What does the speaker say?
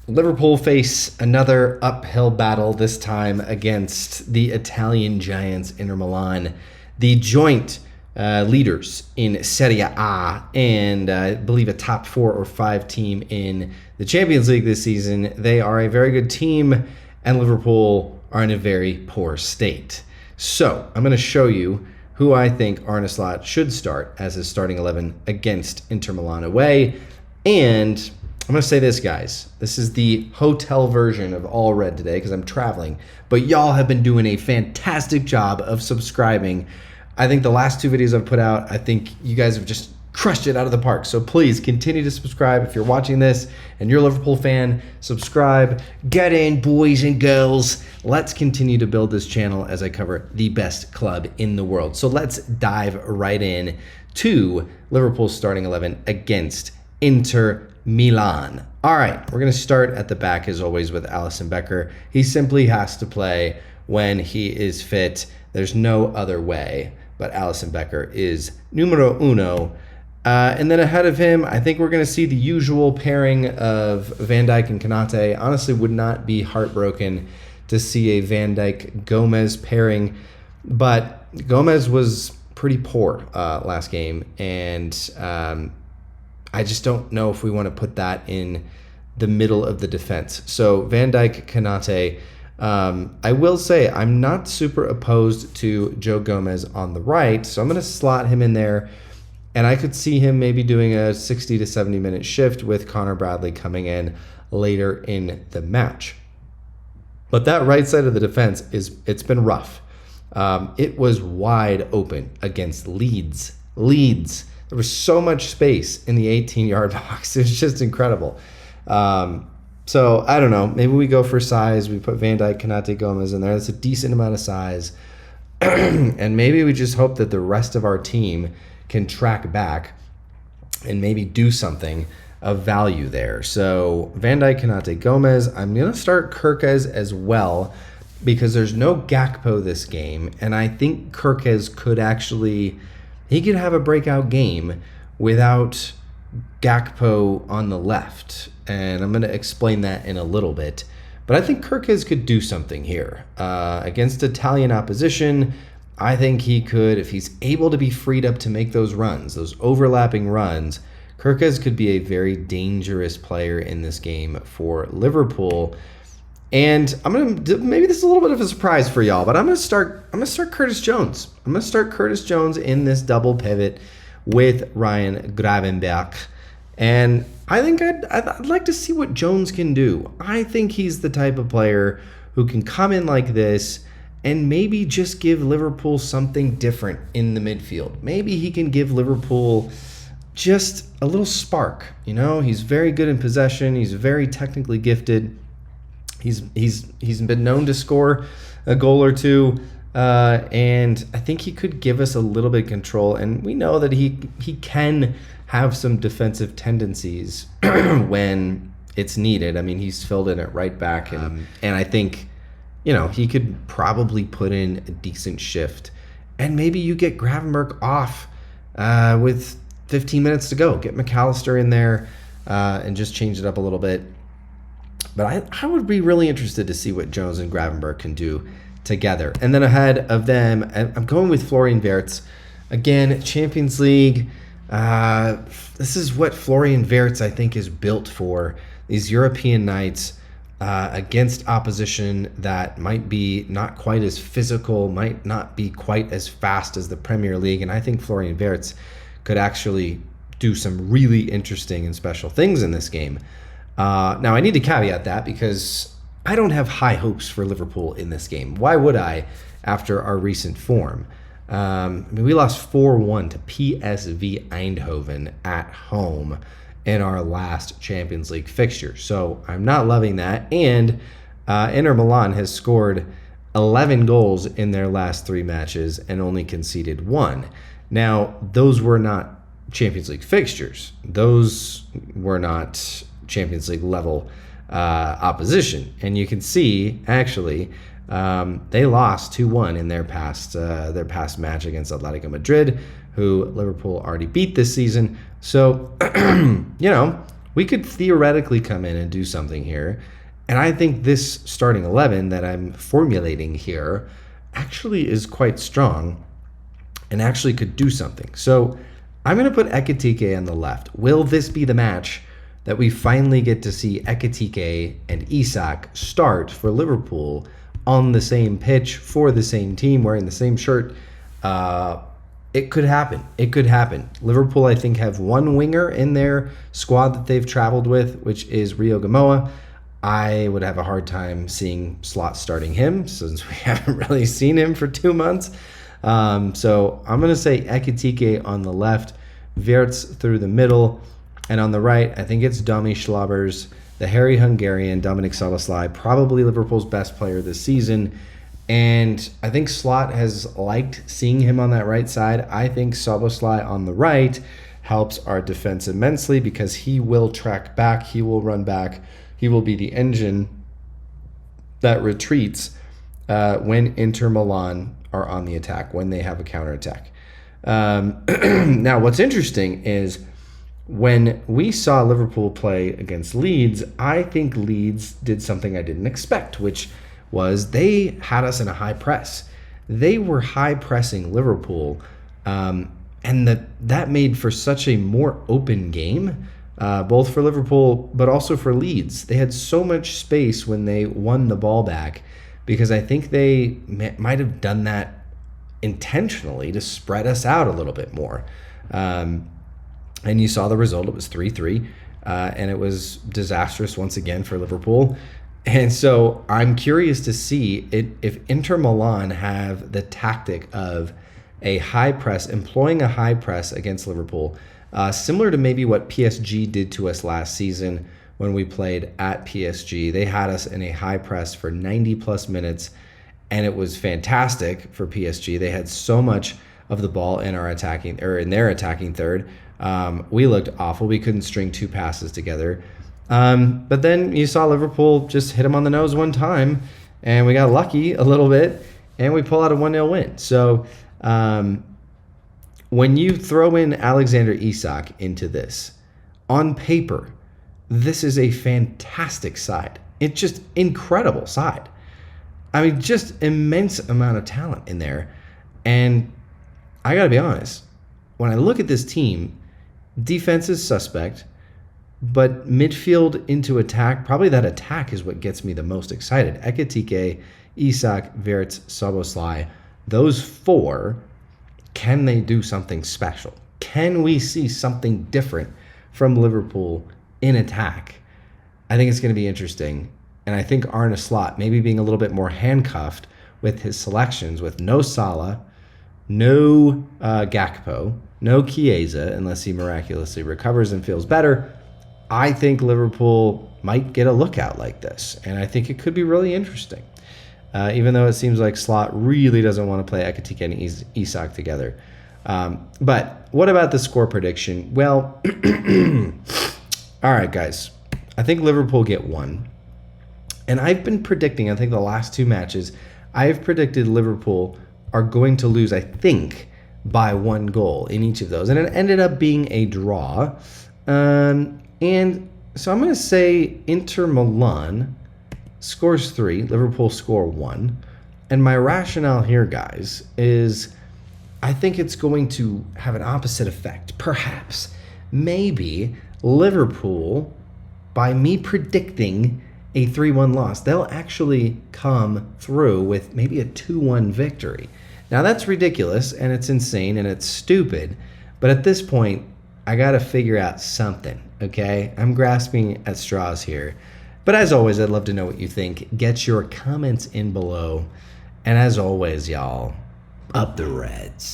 Liverpool face another uphill battle, this time against the Italian giants Inter Milan, the joint leaders in Serie A, and I believe a top 4 or 5 team in the Champions League this season. They are a very good team, and Liverpool are in a very poor state. So I'm going to show you who I think Arne Slot should start as his starting 11 against Inter Milan away. And I'm going to say this, guys. This is the hotel version of All Red today because I'm traveling. But y'all have been doing a fantastic job of subscribing. I think the last 2 videos I've put out, I think you guys have just crushed it out of the park. So please continue to subscribe. If you're watching this and you're a Liverpool fan, subscribe. Get in, boys and girls. Let's continue to build this channel as I cover the best club in the world. So let's dive right in to Liverpool's starting 11 against Inter Milan. All right, we're going to start at the back as always with Alisson Becker. He simply has to play when he is fit. There's no other way, but Alisson Becker is numero uno. And then ahead of him, I think we're going to see the usual pairing of Van Dijk and Konate. Honestly, would not be heartbroken to see a Van Dijk-Gomez pairing, but Gomez was pretty poor last game, and I just don't know if we want to put that in the middle of the defense. So Van Dijk, Konate. I will say I'm not super opposed to Joe Gomez on the right, so I'm going to slot him in there, and I could see him maybe doing a 60 to 70 minute shift with Connor Bradley coming in later in the match. But that right side of the defense it's been rough. It was wide open against Leeds. There was so much space in the 18-yard box. It was just incredible. So I don't know. Maybe we go for size. We put Van Dijk, Konate, Gomez in there. That's a decent amount of size. And maybe we just hope that the rest of our team can track back and maybe do something of value there. So Van Dijk, Konate, Gomez. I'm going to start Kirkez as well because there's no Gakpo this game. And I think Kirkez could actually... he could have a breakout game without Gakpo on the left. And I'm going to explain that in a little bit. But I think Kirkez could do something here. Against Italian opposition, I think he could, if he's able to be freed up to make those runs, those overlapping runs, Kirkez could be a very dangerous player in this game for Liverpool. And I'm gonna, maybe this is a little bit of a surprise for y'all, but I'm gonna start Curtis Jones. I'm gonna start Curtis Jones in this double pivot with Ryan Gravenberch, and I think I'd like to see what Jones can do. I think he's the type of player who can come in like this and maybe just give Liverpool something different in the midfield. Maybe he can give Liverpool just a little spark. You know, he's very good in possession. He's very technically gifted. He's been known to score a goal or two, and I think he could give us a little bit of control. And we know that he can have some defensive tendencies when it's needed. I mean, he's filled in at right back, and I think, you know, he could probably put in a decent shift. And maybe you get Gravenberch off with 15 minutes to go. Get McAllister in there and just change it up a little bit. But I would be really interested to see what Jones and Gravenberch can do together. And then ahead of them, I'm going with Florian Wirtz. Again, Champions League. This is what Florian Wirtz, I think, is built for. These European nights against opposition that might be not quite as physical, might not be quite as fast as the Premier League. And I think Florian Wirtz could actually do some really interesting and special things in this game. Now, I need to caveat that because I don't have high hopes for Liverpool in this game. Why would I after our recent form? I mean, we lost 4-1 to PSV Eindhoven at home in our last Champions League fixture. So I'm not loving that. And Inter Milan has scored 11 goals in their last 3 matches and only conceded 1. Now, those were not Champions League fixtures. Those were not Champions League level opposition, and you can see actually they lost 2-1 in their past match against Atletico Madrid, who Liverpool already beat this season. So you know, we could theoretically come in and do something here. And I think this starting 11 that I'm formulating here actually is quite strong and actually could do something. So I'm going to put Ekitike on the left. Will this be the match that we finally get to see Ekitike and Isak start for Liverpool on the same pitch for the same team, wearing the same shirt? It could happen. It could happen. Liverpool, I think, have one winger in their squad that they've traveled with, which is Rio Gamoa. I would have a hard time seeing Slot starting him since we haven't really seen him for 2 months. So I'm going to say Ekitike on the left, Wirtz through the middle, and on the right, I think it's Domi Schlabbers, the hairy Hungarian, Dominic Szoboszlai, probably Liverpool's best player this season. And I think Slot has liked seeing him on that right side. I think Szoboszlai on the right helps our defense immensely because he will track back, he will run back, he will be the engine that retreats when Inter Milan are on the attack, when they have a counterattack. Now, what's interesting is when we saw Liverpool play against Leeds, I think Leeds did something I didn't expect, which was they had us in a high press. They were high pressing Liverpool, and that made for such a more open game, both for Liverpool but also for Leeds. They had so much space when they won the ball back because I think they might have done that intentionally to spread us out a little bit more. And you saw the result. It was 3-3, and it was disastrous once again for Liverpool. And so I'm curious to see if Inter Milan have the tactic of a high press, employing a high press against Liverpool, similar to maybe what PSG did to us last season when we played at PSG. They had us in a high press for 90 plus minutes, and it was fantastic for PSG. They had so much of the ball in their attacking third. We looked awful. We couldn't string two passes together. But then you saw Liverpool just hit him on the nose one time, and we got lucky a little bit, and we pull out a 1-0 win. So when you throw in Alexander Isak into this, on paper, this is a fantastic side. It's just incredible side. I mean, just immense amount of talent in there. And I got to be honest, when I look at this team, defense is suspect, but midfield into attack, probably that attack is what gets me the most excited. Ekitike, Isak, Wirtz, Szoboszlai, those four, can they do something special? Can we see something different from Liverpool in attack? I think it's going to be interesting. And I think Arne Slot maybe being a little bit more handcuffed with his selections, with no Salah, no Gakpo, no Chiesa, unless he miraculously recovers and feels better. I think Liverpool might get a lookout like this, and I think it could be really interesting. Even though it seems like Slot really doesn't want to play Ekitike and Isak together. But what about the score prediction? Well, all right, guys. I think Liverpool get one. And I've been predicting, I think the last two matches, I've predicted Liverpool are going to lose, I think, by 1 goal in each of those. And it ended up being a draw. And so I'm going to say Inter Milan scores 3, Liverpool score 1. And my rationale here, guys, is I think it's going to have an opposite effect. Perhaps, maybe Liverpool, by me predicting a 3-1 loss, they'll actually come through with maybe a 2-1 victory. Now, that's ridiculous, and it's insane, and it's stupid. But at this point, I got to figure out something, okay? I'm grasping at straws here. But as always, I'd love to know what you think. Get your comments in below. And as always, y'all, up the Reds.